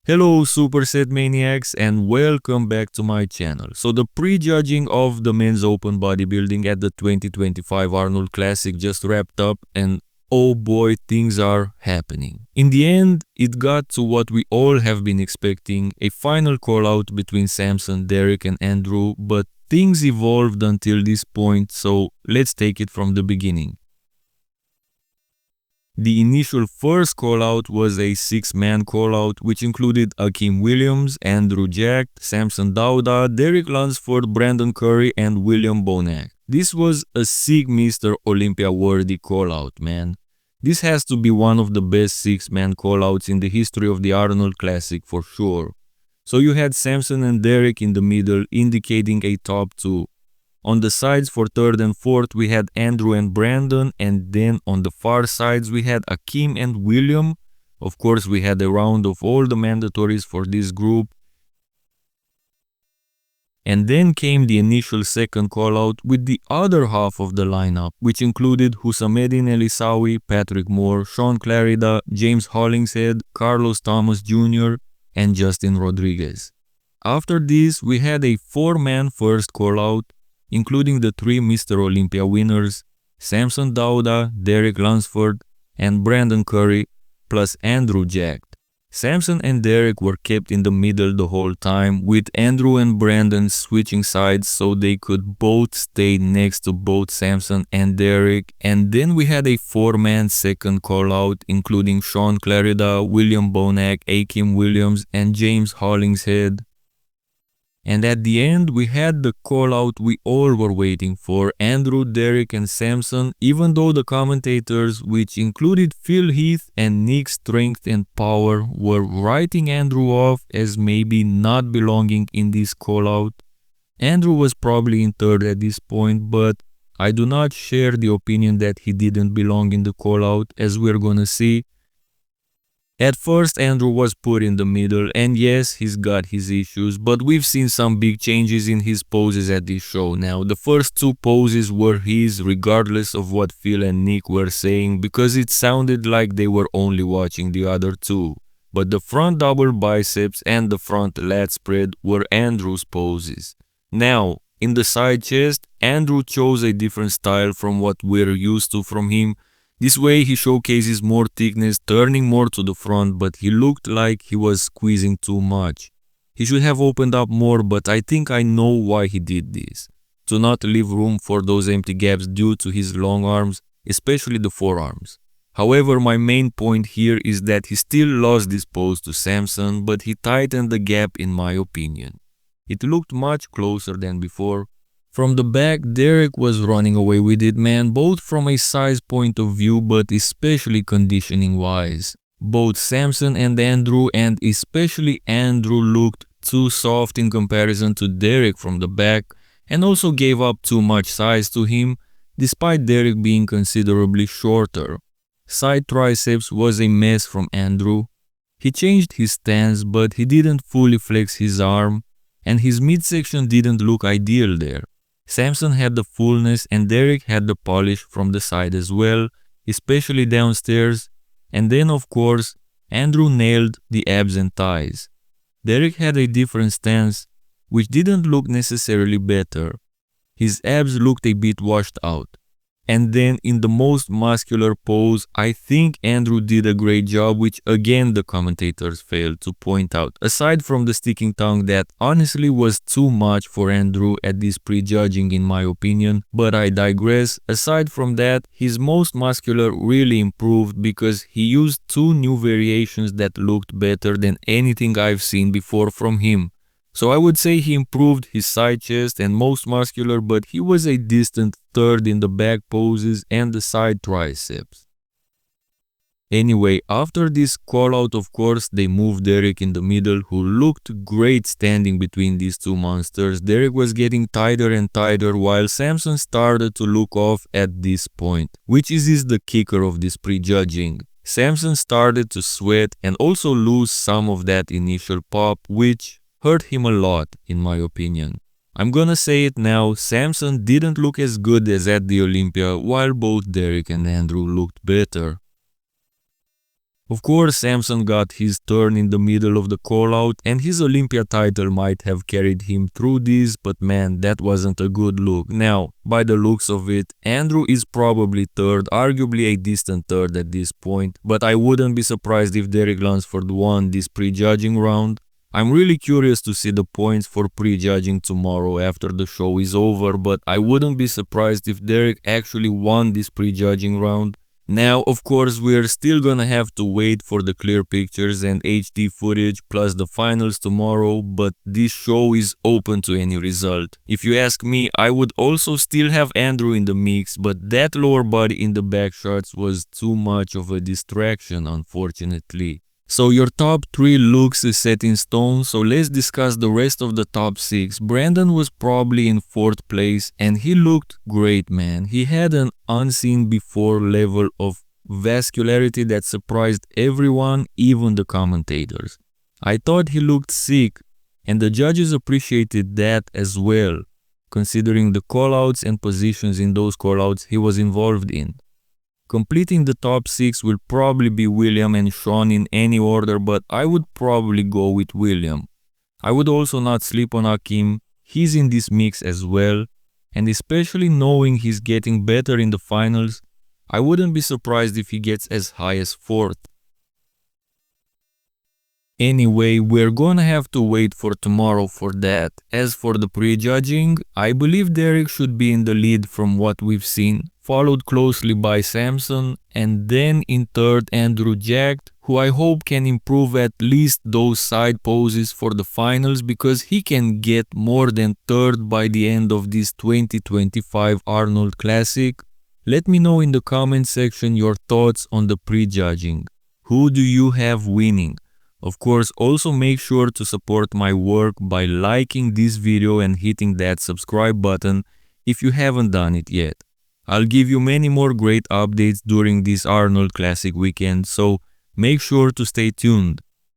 Hello Superset maniacs and welcome back to my channel. So the prejudging of the men's open bodybuilding at the 2025 Arnold Classic just wrapped up and oh boy, things are happening. In the end, it got to what we all have been expecting, a final call out between Samson, Derek and Andrew, but things evolved until this point, so let's take it from the beginning. The initial first call-out was a 6-man call-out which included Akeem Williams, Andrew Jack, Samson Dauda, Derek Lunsford, Brandon Curry and William Bonac. This was a sick Mr. Olympia worthy call-out, man. This has to be one of the best 6-man call-outs in the history of the Arnold Classic for sure. So you had Samson and Derek in the middle indicating a top 2. On the sides for 3rd and 4th we had Andrew and Brandon, and then on the far sides we had Akeem and William. Of course we had a round of all the mandatories for this group. And then came the initial second call out with the other half of the lineup, which included Hussamedin Elisawi, Patrick Moore, Sean Clarida, James Hollingshead, Carlos Thomas Jr. and Justin Rodriguez. After this we had a 4-man first call out, including the 3 Mr. Olympia winners, Samson Dauda, Derek Lunsford, and Brandon Curry, plus Andrew Jack. Samson and Derek were kept in the middle the whole time, with Andrew and Brandon switching sides so they could both stay next to both Samson and Derek. And then we had a 4-man second call-out, including Sean Clarida, William Bonac, Akeem Williams, and James Hollingshead. And at the end, we had the call-out we all were waiting for, Andrew, Derek and Samson, even though the commentators, which included Phil Heath and Nick Strength and Power, were writing Andrew off as maybe not belonging in this call-out. Andrew was probably in 3rd at this point, but I do not share the opinion that he didn't belong in the call-out, as we're gonna see. At first, Andrew was put in the middle, and yes, he's got his issues, but we've seen some big changes in his poses at this show now. The first 2 poses were his, regardless of what Phil and Nick were saying, because it sounded like they were only watching the other 2. But the front double biceps and the front lat spread were Andrew's poses. Now, in the side chest, Andrew chose a different style from what we're used to from him. This way he showcases more thickness, turning more to the front, but he looked like he was squeezing too much. He should have opened up more, but I think I know why he did this. To not leave room for those empty gaps due to his long arms, especially the forearms. However, my main point here is that he still lost this pose to Samson, but he tightened the gap in my opinion. It looked much closer than before. From the back, Derek was running away with it, man, both from a size point of view but especially conditioning wise. Both Samson and Andrew, and especially Andrew, looked too soft in comparison to Derek from the back and also gave up too much size to him, despite Derek being considerably shorter. Side triceps was a mess from Andrew. He changed his stance but he didn't fully flex his arm and his midsection didn't look ideal there. Samson had the fullness and Derek had the polish from the side as well, especially downstairs, and then of course, Andrew nailed the abs and thighs. Derek had a different stance, which didn't look necessarily better. His abs looked a bit washed out. And then in the most muscular pose, I think Andrew did a great job, which again the commentators failed to point out, aside from the sticking tongue that honestly was too much for Andrew at this prejudging in my opinion, but I digress. Aside from that, his most muscular really improved because he used 2 new variations that looked better than anything I've seen before from him. So I would say he improved his side chest and most muscular, but he was a distant 3rd in the back poses and the side triceps. Anyway, after this call out, of course, they moved Derek in the middle, who looked great standing between these 2 monsters. Derek was getting tighter and tighter while Samson started to look off at this point, which is the kicker of this prejudging. Samson started to sweat and also lose some of that initial pop, which hurt him a lot in my opinion. I'm gonna say it now, Samson didn't look as good as at the Olympia, while both Derek and Andrew looked better. Of course, Samson got his turn in the middle of the callout and his Olympia title might have carried him through this, but man, that wasn't a good look. Now, by the looks of it, Andrew is probably third, arguably a distant third at this point, but I wouldn't be surprised if Derek Lunsford won this prejudging round. I'm really curious to see the points for prejudging tomorrow after the show is over, but I wouldn't be surprised if Derek actually won this prejudging round. Now, of course, we're still gonna have to wait for the clear pictures and HD footage plus the finals tomorrow, but this show is open to any result. If you ask me, I would also still have Andrew in the mix, but that lower body in the back shots was too much of a distraction, unfortunately. So your top 3 looks is set in stone, so let's discuss the rest of the top 6. Brandon was probably in 4th place and he looked great, man. He had an unseen before level of vascularity that surprised everyone, even the commentators. I thought he looked sick and the judges appreciated that as well, considering the callouts and positions in those callouts he was involved in. Completing the top 6 will probably be William and Sean in any order, but I would probably go with William. I would also not sleep on Hakim, he's in this mix as well, and especially knowing he's getting better in the finals, I wouldn't be surprised if he gets as high as 4th. Anyway, we're gonna have to wait for tomorrow for that. As for the prejudging, I believe Derek should be in the lead from what we've seen, followed closely by Samson, and then in third Andrew Jacked, who I hope can improve at least those side poses for the finals because he can get more than third by the end of this 2025 Arnold Classic. Let me know in the comment section your thoughts on the prejudging. Who do you have winning? Of course, also make sure to support my work by liking this video and hitting that subscribe button if you haven't done it yet. I'll give you many more great updates during this Arnold Classic weekend, so make sure to stay tuned.